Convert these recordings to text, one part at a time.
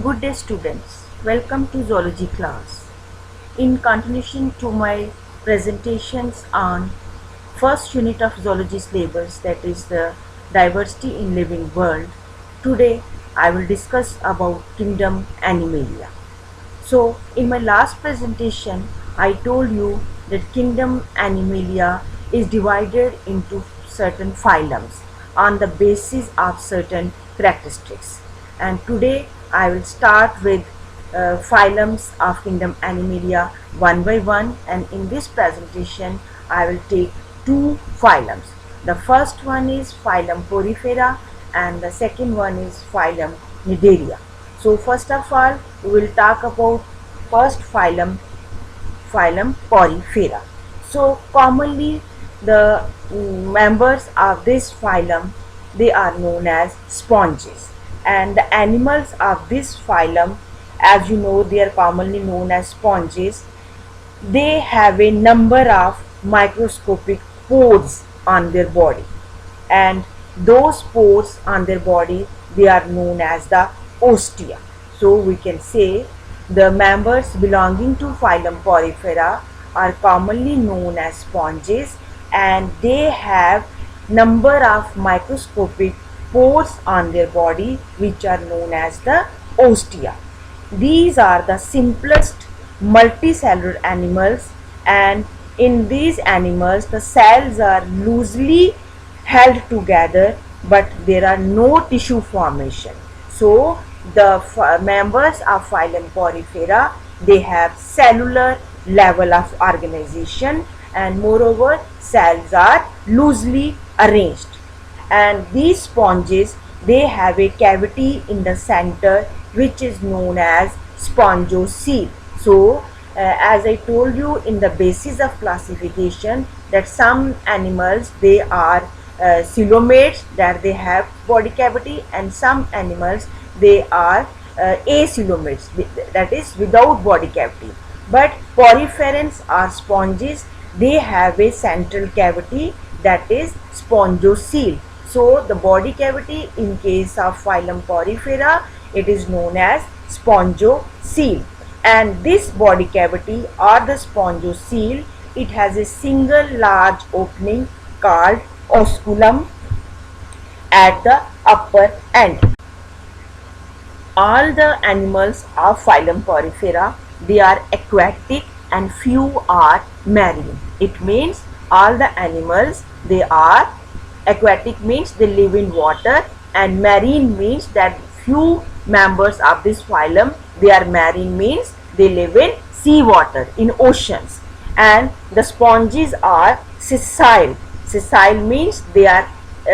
Good day students, welcome to zoology class. In continuation to my presentations on first unit of zoology syllabus, that is the diversity in living world, today I will discuss about kingdom Animalia. So in my last presentation I told you that kingdom Animalia is divided into certain phylums on the basis of certain characteristics, and today I will start with phylums of kingdom Animalia one by one, and in this presentation I will take two phylums. The first one is phylum Porifera and the second one is phylum Cnidaria. So first of all we will talk about first phylum Porifera. So commonly the members of this phylum, they are known as sponges, and the animals of this phylum, as you know, they are commonly known as sponges. They have a number of microscopic pores on their body, and those pores on their body, they are known as the ostia. So we can say the members belonging to phylum Porifera are commonly known as sponges, and they have number of microscopic pores on their body which are known as the ostia. These are the simplest multicellular animals, and in these animals the cells are loosely held together, but there are no tissue formation. So the members of phylum Porifera, they have cellular level of organization, and moreover cells are loosely arranged. And these sponges, they have a cavity in the center which is known as spongocoel. So as I told you in the basis of classification, that some animals, they are coelomates, that they have body cavity, and some animals, they are acoelomates, that is without body cavity. But poriferans are sponges, they have a central cavity, that is spongocoel. So the body cavity in case of phylum Porifera, it is known as spongocoel, and this body cavity or the spongocoel, it has a single large opening called osculum at the upper end. All the animals of phylum Porifera, they are aquatic and few are marine. It means all the animals, they are aquatic, means they live in water, and marine means that few members of this phylum, they are marine, means they live in sea water, in oceans. And the sponges are sessile. Sessile means they are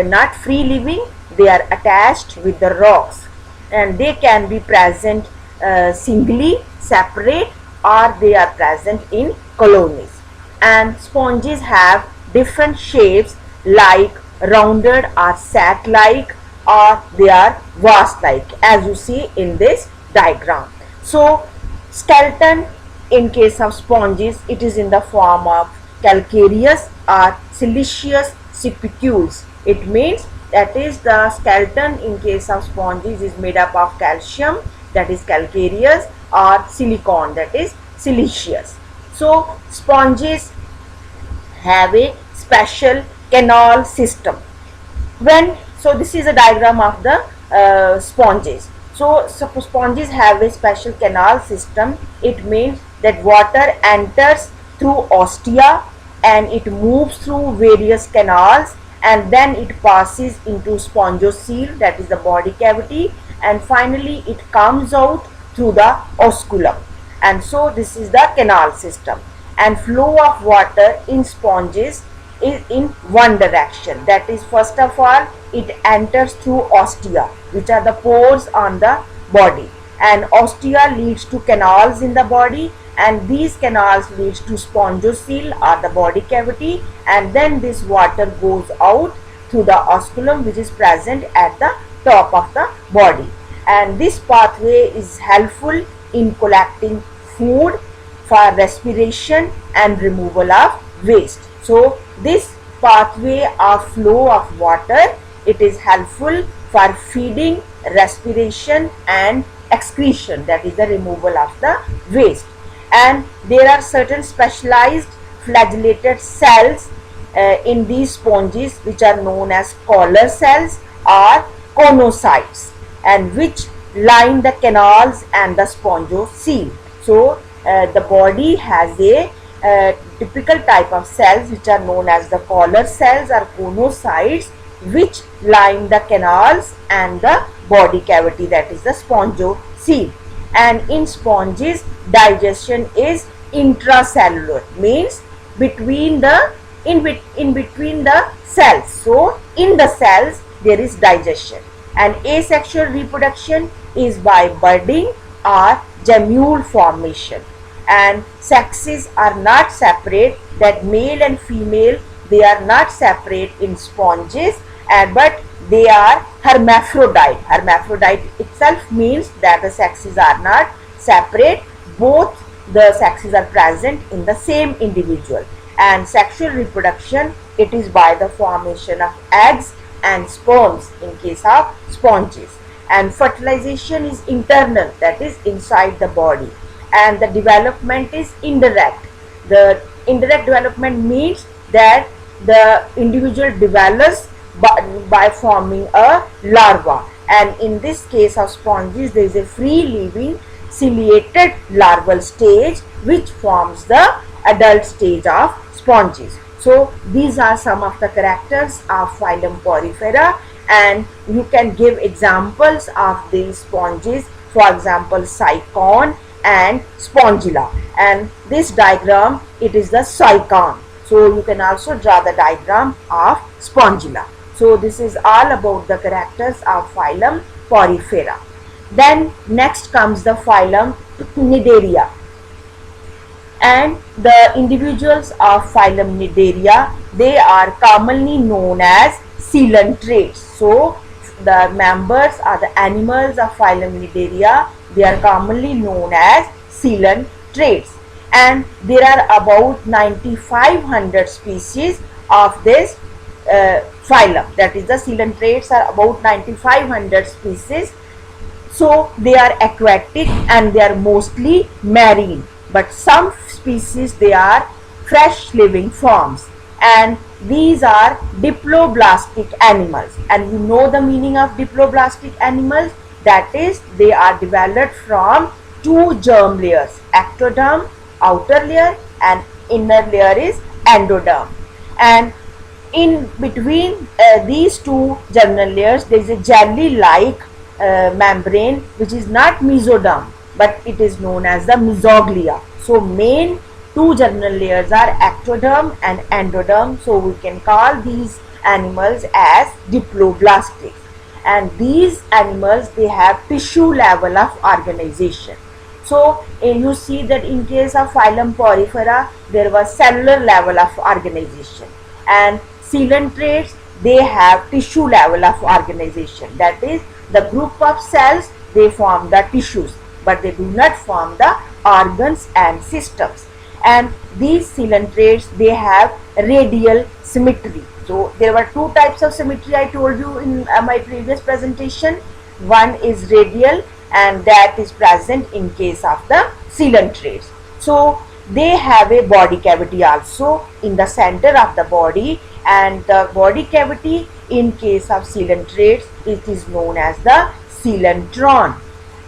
not free living, they are attached with the rocks, and they can be present singly, separate, or they are present in colonies. And sponges have different shapes, like rounded or sac like, or they are vase like, as you see in this diagram. So skeleton in case of sponges, it is in the form of calcareous or siliceous spicules. It means that is the skeleton in case of sponges is made up of calcium, that is calcareous, or silicon, that is siliceous. So sponges have a special canal system. So this is a diagram of the sponges. So sponges have a special canal system. It means that water enters through ostia and it moves through various canals, and then it passes into spongocoel, that is the body cavity, and finally it comes out through the osculum. And so this is the canal system, and flow of water in sponges is in one direction, that is first of all it enters through ostia, which are the pores on the body, and ostia leads to canals in the body, and these canals leads to spongocoel or the body cavity, and then this water goes out through the osculum, which is present at the top of the body. And this pathway is helpful in collecting food for respiration and removal of waste. So this pathway of flow of water it is helpful for feeding, respiration and excretion, that is the removal of the waste. And there are certain specialized flagellated cells in these sponges which are known as collar cells or conocytes, and which line the canals and the spongocoel. So the body has a typical type of cells which are known as the collar cells or conocytes, which line the canals and the body cavity, that is the spongocoel. And in sponges, digestion is intracellular, means between the in between the cells. So in the cells there is digestion. And asexual reproduction is by budding or gemule formation. And sexes are not separate, that male and female, they are not separate in sponges, but they are hermaphrodite. Hermaphrodite itself means that the sexes are not separate, both the sexes are present in the same individual. And sexual reproduction, it is by the formation of eggs and sperms in case of sponges. And fertilization is internal, that is inside the body. And the development is indirect. The indirect development means that the individual develops by forming a larva. And in this case of sponges, there is a free living ciliated larval stage which forms the adult stage of sponges. So these are some of the characters of phylum Porifera, and you can give examples of these sponges, for example cycon and spongilla. And this diagram, it is the cycon. So you can also draw the diagram of spongilla. So this is all about the characters of phylum Porifera. Then next comes the phylum Cnidaria. And the individuals of phylum Cnidaria, they are commonly known as coelentrates. So the members or the animals of phylum Cnidaria, they are commonly known as coelentrates. And there are about 9,500 species of this phylum, that is the coelentrates are about 9,500 species. So they are aquatic and they are mostly marine, but some species, they are fresh living forms, and these are diploblastic animals. And you know the meaning of diploblastic animals, that is they are developed from two germ layers, ectoderm outer layer and inner layer is endoderm. And in between these two germinal layers, there is a jelly like membrane which is not mesoderm, but it is known as the mesoglia. So main two germinal layers are ectoderm and endoderm. So we can call these animals as diploblastic. And these animals, they have tissue level of organization. So you see that in case of phylum Porifera, there was cellular level of organization, and coelentrates, they have tissue level of organization. That is, the group of cells, they form the tissues, but they do not form the organs and systems. And these coelentrates, they have radial symmetry. So there were two types of symmetry I told you in my previous presentation. One is radial, and that is present in case of the coelentrates. So they have a body cavity also in the center of the body, and the body cavity in case of coelentrates, it is known as the coelentron.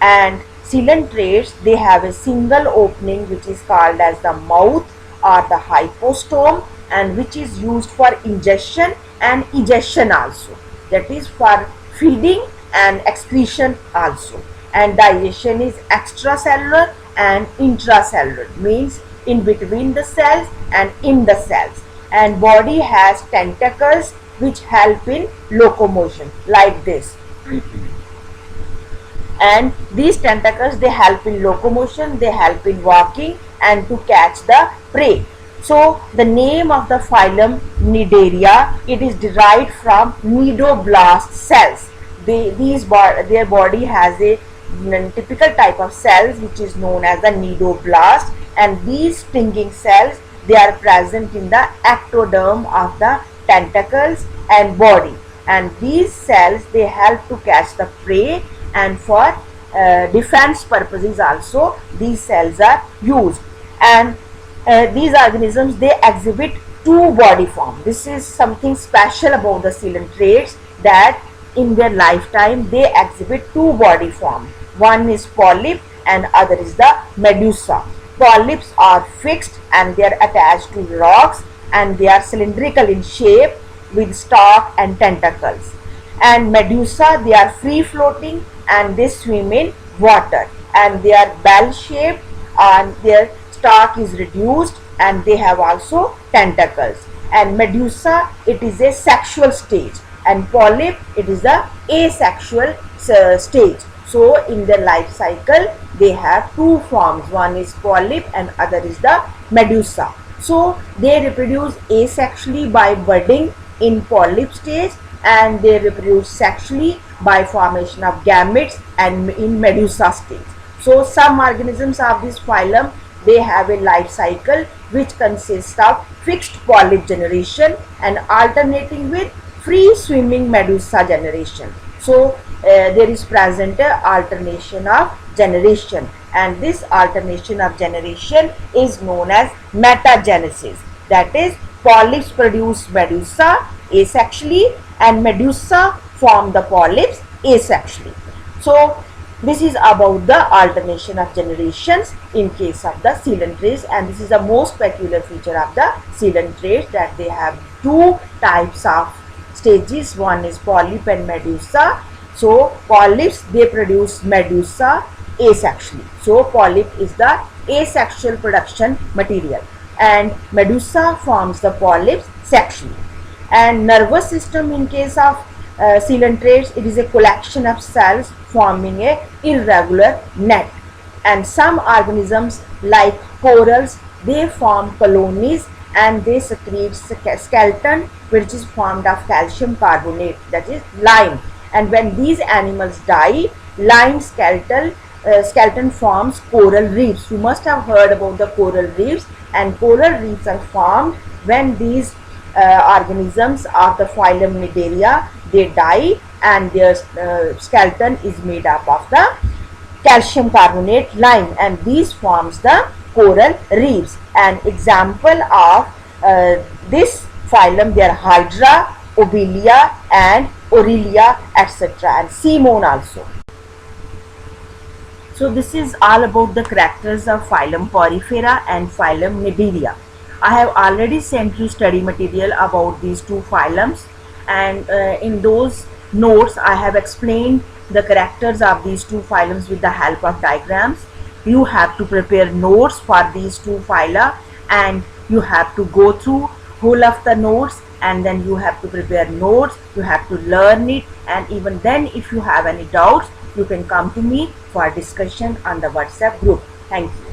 And coelentrates, they have a single opening which is called as the mouth or the hypostome, and which is used for ingestion and egestion also, that is for feeding and excretion also. And digestion is extracellular and intracellular, means in between the cells and in the cells. And body has tentacles which help in locomotion like this. And these tentacles, they help in locomotion, they help in walking and to catch the prey. So the name of the phylum Cnidaria, it is derived from cnidoblast cells. Their body has a typical type of cells which is known as the cnidoblast, and these stinging cells, they are present in the ectoderm of the tentacles and body. and these cells, they help to catch the prey, and for defense purposes also these cells are used. And these organisms, they exhibit two body form. This is something special about the coelentrates, that in their lifetime they exhibit two body form. One is polyp and other is the medusa. Polyps are fixed and they are attached to rocks, and they are cylindrical in shape with stalk and tentacles. And medusa, they are free floating and they swim in water, and they are bell shaped, and their stalk is reduced, and they have also tentacles. And medusa, it is a sexual stage, and polyp, it is the asexual stage. So in their life cycle they have two forms, one is polyp and other is the medusa. So they reproduce asexually by budding in polyp stage, and they reproduce sexually by formation of gametes and in medusa stage. So some organisms of this phylum, they have a life cycle which consists of fixed polyp generation and alternating with free swimming medusa generation. So there is present alternation of generation, and this alternation of generation is known as metagenesis. That is, polyps produce medusa asexually and medusa form the polyps asexually. So this is about the alternation of generations in case of the coelentrates, and this is the most peculiar feature of the coelentrates, that they have two types of stages. One is polyp and medusa. So polyps, they produce medusa asexually. So polyp is the asexual production material, and medusa forms the polyps sexually. And nervous system, in case of coelentrates, it is a collection of cells forming a irregular net. And some organisms like corals, they form colonies and they secrete skeleton which is formed of calcium carbonate, that is lime. And when these animals die, lime skeleton forms coral reefs. You must have heard about the coral reefs, and coral reefs are formed when these organisms of the phylum Cnidaria, they die, and their skeleton is made up of the calcium carbonate lime, and these forms the coral reefs. An example of this phylum, they are Hydra, Obelia and Aurelia, etc., and Simone also. So this is all about the characters of phylum Porifera and phylum Cnidaria. I have already sent you study material about these two phylums, and in those notes I have explained the characters of these two phylums with the help of diagrams. You have to prepare notes for these two phyla, and you have to go through whole of the notes, and then you have to prepare notes, you have to learn it, and even then if you have any doubts, you can come to me for discussion on the WhatsApp group. Thank you.